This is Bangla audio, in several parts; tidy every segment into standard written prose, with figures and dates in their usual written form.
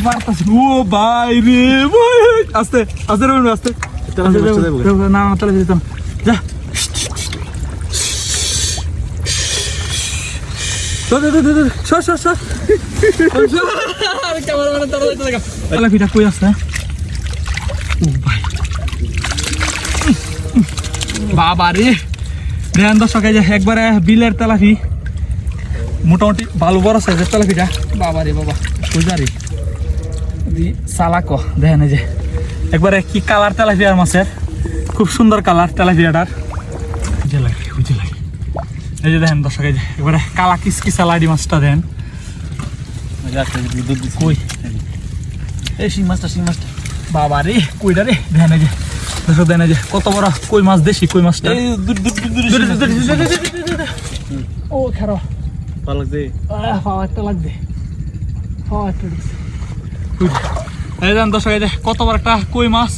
পারতাছি ও ভাই রে ভাই আস্তে আস্তে রে আস্তে না না তাহলে যেতাম যা তেলাপিটা কই আছে বাবা রে ধ্যান দর্শক এই যে একবারে বিলের তেলাপি মোটামুটি ভালো বড় সাইজের তেলাপিটা বাবা রে বাবা বুঝারি সালাকো দেখেন এই যে একবারে কি কালার তেলাপিয়ার মাছের খুব সুন্দর কালার তেলাপিয়াটার বুঝে লাগে এই যে দেখেন দর্শক এই যে একবারে কালা কিসকিসা লাডি মাছটা দেন কই এই শিং মাছটা বাবা রে কইটা রে দেখেন এই যে দর্শক দেন এই যে কত বড় কই মাছ দেশি কই মাছটা ও খারাপ কত বড় একটা কই মাছ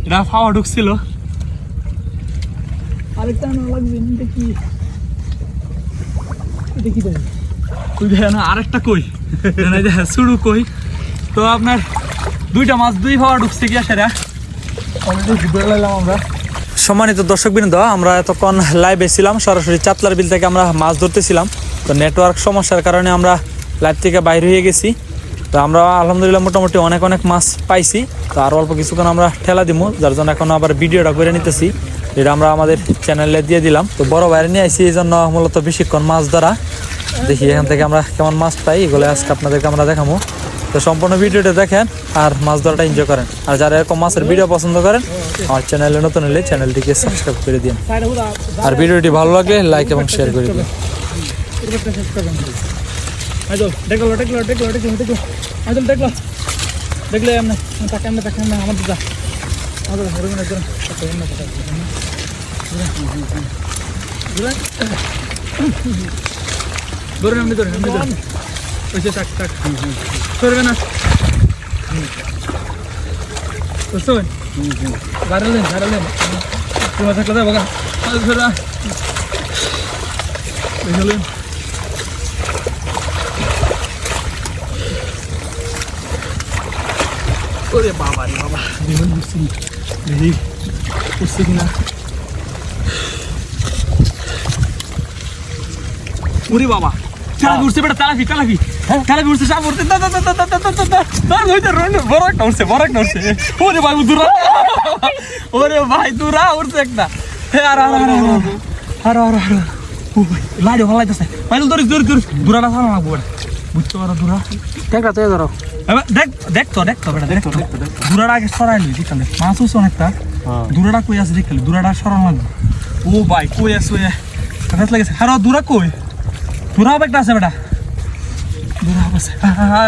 এটা ফাওয়া ঢুকছিল আরেকটা আরেকটা কই শুরু কই তো আপনার দুইটা মাছ দুই ফাওয়া ঢুকছে গিয়া সেটা আমরা সম্মানিত দর্শকবৃন্দ আমরা এতক্ষণ লাইভে ছিলাম সরাসরি চাতলার বিল থেকে আমরা মাছ ধরতেছিলাম তো নেটওয়ার্ক সমস্যার কারণে আমরা লাইভ থেকে বাইরে হয়ে গেছি তো আমরা আলহামদুলিল্লাহ মোটামুটি অনেক মাছ পাইছি তো আর অল্প কিছুক্ষণ আমরা ঠেলা দিব যার জন্য এখন আবার ভিডিওটা করে নিতেছি এটা আমরা আমাদের চ্যানেলে দিয়ে দিলাম তো বড় বাইরে নিয়ে আসি এই জন্য মূলত বেশিক্ষণ মাছ ধরা দেখি এখান থেকে আমরা কেমন মাছ পাই এগুলো আজকে আপনাদেরকে আমরা দেখাবো তো সম্পূর্ণ ভিডিওটা দেখেন আর মাছ ধরাটা এনজয় করেন আর যারা এরকম মাছের ভিডিও পছন্দ করেন আমার চ্যানেলে নতুন হলে চ্যানেলটিকে সাবস্ক্রাইব করে দিন আর ভিডিওটি ভালো লাগলে লাইক এবং শেয়ার করে দিন দেখলে করবে না ভাড়ালেন তোমার থাকলে যাবো গা ওরে বাবা রে বাবা বুঝছি কিনা ওরে বাবা তেলাপি উঠছে বেটা তেলাপি উঠছে সাপ উঠছে বড় একটা উঠছে ওরে ভাই দূরা উঠছে একটা লাইট ভালো লাগতেছে মাইল ধরিস দূরাটা ভালো লাগবো বুঝতে পারো দূরা দেখা তো ধরো দেখতো বেটা দেখতো দূরাটা আগে সরাই লই দেখতাম মাছ উঠছে অনেকটা দূরাটা কই আছে দেখলি দূরাটা সরানো লাগবে ও ভাই কই আছে লাগেছে আর দূরা কই দূরা একটা আছে বেটা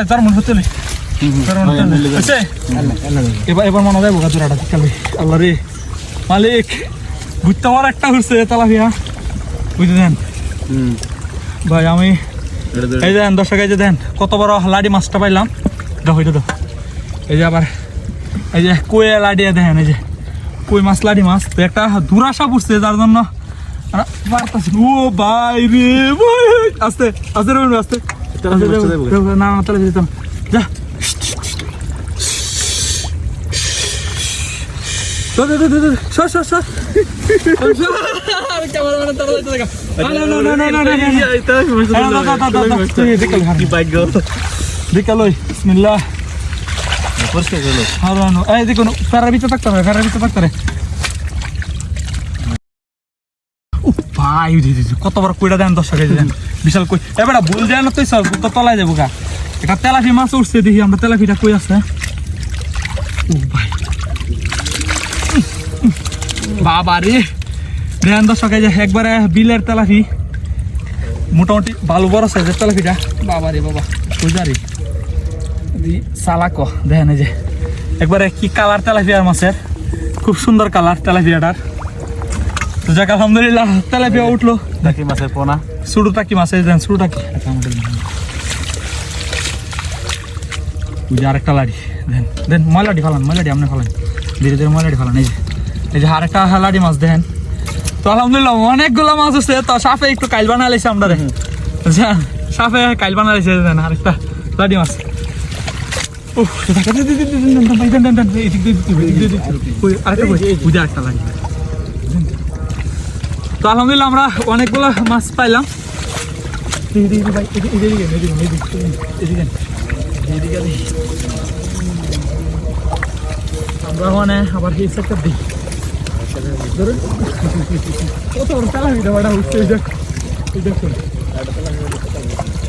তার মনে হচ্ছে এবার মনে হয় বোকাচুরাটা আল্লাহ রে মালিক ঘুরতে আমার একটা ঘুরছে তেলাপিয়া বুঝতে দেন ভাই আমি এই দেন দর্শক এই যে দেন কত বড় লাডি মাছটা পাইলাম দেখো এটা তো এই যে আবার এই যে কই লাডিয়া দেখেন এই যে কই মাছ লাডি মাছ তো একটা দুরাশা পড়ছে যার জন্য ও ভাই রে ভাই আস্তে আস্তে না না তাহলে যেতাম যা কত বড় কইটা দেন 10 টাকা দেন বিশাল কই এবারে ভুল যায় না তুই সব তো তলায় যাবো গা এটা তেলাপি মাছ উঠছে দেখি আমরা তেলাপিটা কই আছে ও ভাই বাবা রে দেন 10 টাকা একবারে বিলের তেলাপি মোটামুটি ভালো বড় সাইজের তেলাপিটা বাবা রে বাবা বুঝারি সালাকো দেখেন এই যে একবারে কি কালার তেলাপিয়ার মাছের খুব সুন্দর কালার তেলাপিয়াটার তো যাক আলহামদুলিল্লাহ তেলাপিয়া উঠলো টাকি মাছের পোনা ছোট টাকি মাছের দেন ছোট টাকি আরেকটা লাড়ি দেন দেন ময়লাডি ফালান ময়লাডি আপনি ফালান ধীরে ধীরে ময়লাডি ফালান এই যে আরেকটা লাড়ি মাছ দেখেন তো আলহামদুলিল্লাহ অনেকগুলো মাছ আছে তো সাফে একটু কাইল বানাইছে আমরা দেখেন সাফে কাইল বানাইছে দেন আরেকটা লাড়ি মাছ তো আলহামদুলিল্লাহ আমরা অনেকগুলো মাছ পাইলাম। আমরা মানে আবার এই সেক্টর দিই কত বড় চালাবি দেওয়াটা উঠছে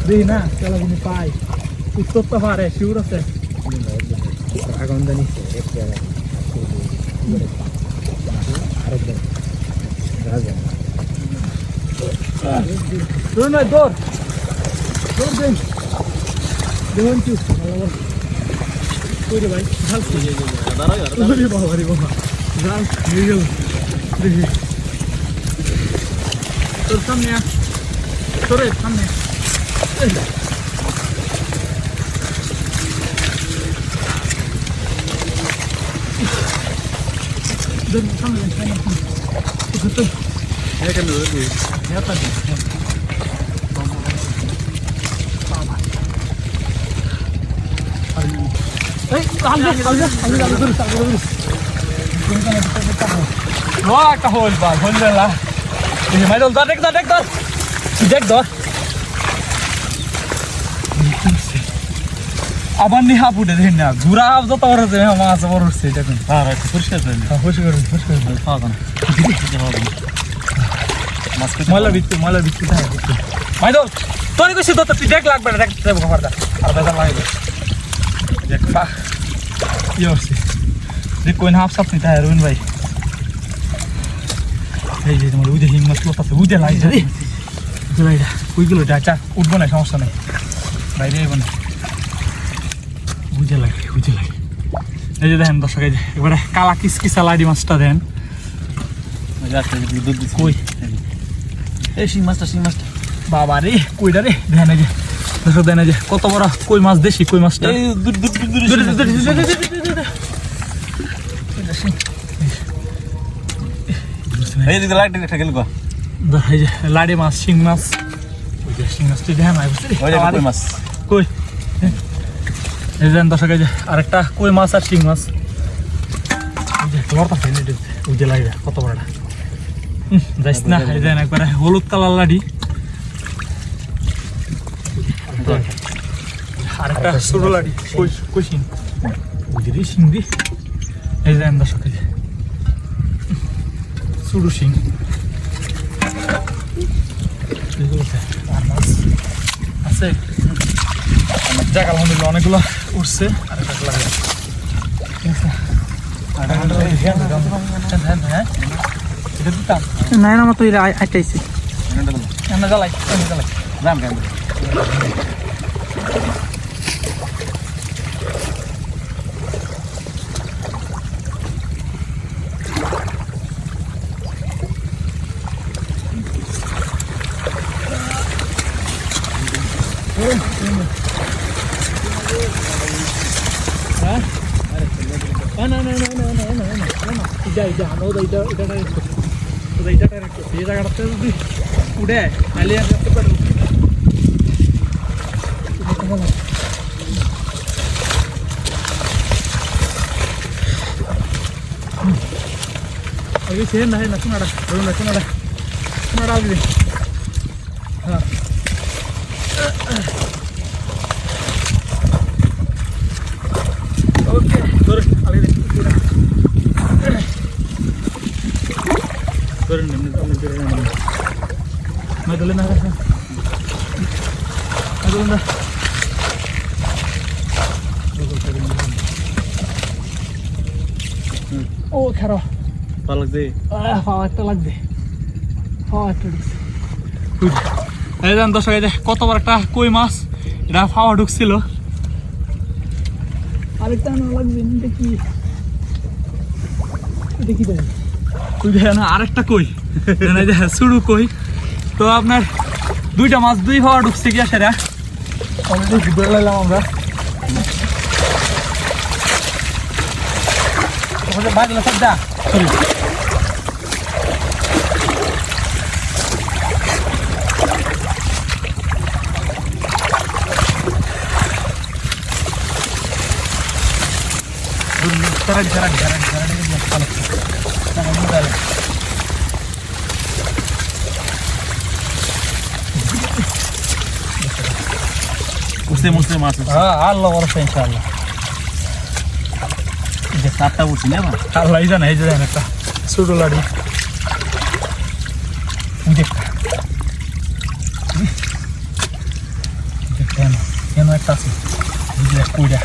দেখি না চালাবি পাই উত্তর তো পারে শিউর আছে আগুন জানি দৌড় দেন দেখুন কি ভাই বাবা তোর সামনে তোরে সামনে একটা হল বা হল বেলা মাই দল দেখ ধর আবার নি হাফ উঠে দেখেন না ঘুরা হাফ যত বড় হচ্ছে মাছ বড় উঠছে দেখুন পরিষ্কার ময়লা বিচ্ছু মাই দল তোর কইছি তো তুই দেখ লাগবে না দেখ খবরটা আর বেজার লাগবে দেখ কি হচ্ছে দেখ কোন হাফ সাপ নিতে রুইন ভাই এই যে তোমার উইদে হিম্মত আছে উইদে লাগছে রে জলাইটা ওইগুলো চা উঠবো না সমস্যা নেই বাইরে আইব না উইদে লাগে এই যে দেখেন দর্শক এই যে এবারে কালা কিসকিসা লাইডি মাছটা দেন কই এই শিং মাছটা বাবা রে কইটা রে দেখেন এই যে দর্শক দেন এই যে কত বড় কই মাছ দেশি কই মাছটা এই দিকে লাইট একটা গেল গো এই যে লাড়ি মাছ শিং মাছ ওই যে শিং মাছটি দেখেন আই বুঝলি ওই যে কই মাছ কই এই যে দর্শক এই যে আরেকটা কই মাছ আর শিং মাছ এই যে তোমার তো ফেলে দিতে ওই যে লাড়ি কত বড়টা যাইস না এই যে একবারে হলুদ কালার লাড়ি আরেকটা ছোট লাড়ি কই শিং ওই যে শিং দি এই যে দর্শক এই যে ছোট শিং আছে যাক আলহামদুলিল্লাহ অনেকগুলো উঠছে আর একটা লাগে নাই না তো আইটাইছি জ্বালাই রাম কেন উঠে নালে ओके ओ खारो পালক দে পাওয়ারটা লাগবে এই জান দর্শক এই যে কত বড় একটা কই মাছ এটা ফাওয়া ঢুকছিল আরেকটা না লাগবে দেখি ভাই কই দেখেন আরেকটা কই এই যে সুড়ু কই তো আপনার দুইটা মাছ দুই ফাওয়া ঢুকছে কি সেটা অলরেডি ধরে লাইলাম আমরা ওরে বাগলা সবটা সরি উঠছে মুছতে মাছ উঠছে। হ্যাঁ আল্লাহ ভরসা ইনশাআল্লাহ। এই যে চারটা উঠছি না আমার। আল্লাহ এই জানে, এই যে দেখেন একটা ছোট লাড়ি কেন একটা আছে কুইটা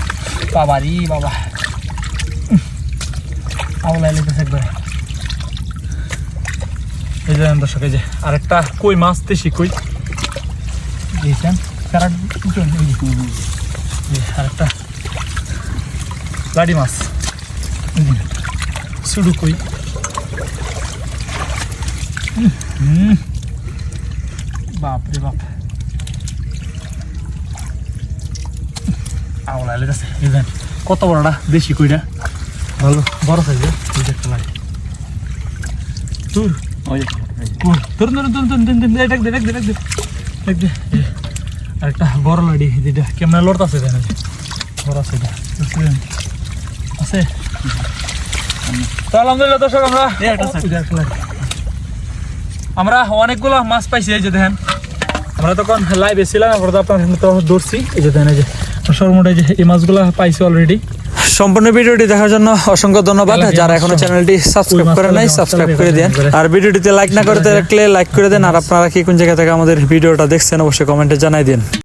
বাবা রে বাবা আওলাই লেগেছে একবারে। এই যে দেখেন দর্শক, এই যে আরেকটা কই মাছ, দেশি কই দিয়েছেন আরেকটা লাড়ি মাছ, সুডু কই। বাপ রে বাপ আওলা লেগেছে। কত বড়টা দেশি কইটা, ভালো বড় সাইজের একটা লাগে। তোর ওই যে, ধরুন ধরুন ধরুন ধরুন ধরুন দেখ দে দেখ দে দেখ দে দেখ দে। আরেকটা বড় লাড়ি, যেটা কেমন লড়তে আছে দেখেন, বড় আছে এটা আছে। তো আলহামদুলিল্লাহ দর্শক, আমরা অনেকগুলো মাছ পাইছি। এই যে দেখেন, আমরা তখন লাইভে ছিলাম, আমরা তো আপনার তো ধরছি। এই যে দেখেন, এই যে সর্বমোট এই যে এই মাছগুলো পাইছি অলরেডি। সম্পূর্ণ ভিডিওটি দেখার জন্য অসংখ্য ধন্যবাদ। যারা এখনো চ্যানেলটি সাবস্ক্রাইব করে নাই, সাবস্ক্রাইব করে দেন। আর ভিডিওটিতে লাইক না করে থাকলে লাইক করে দেন। আর আপনারা কি কোন জায়গা থেকে আমাদের ভিডিওটা দেখছেন অবশ্যই কমেন্টে জানাই দিন।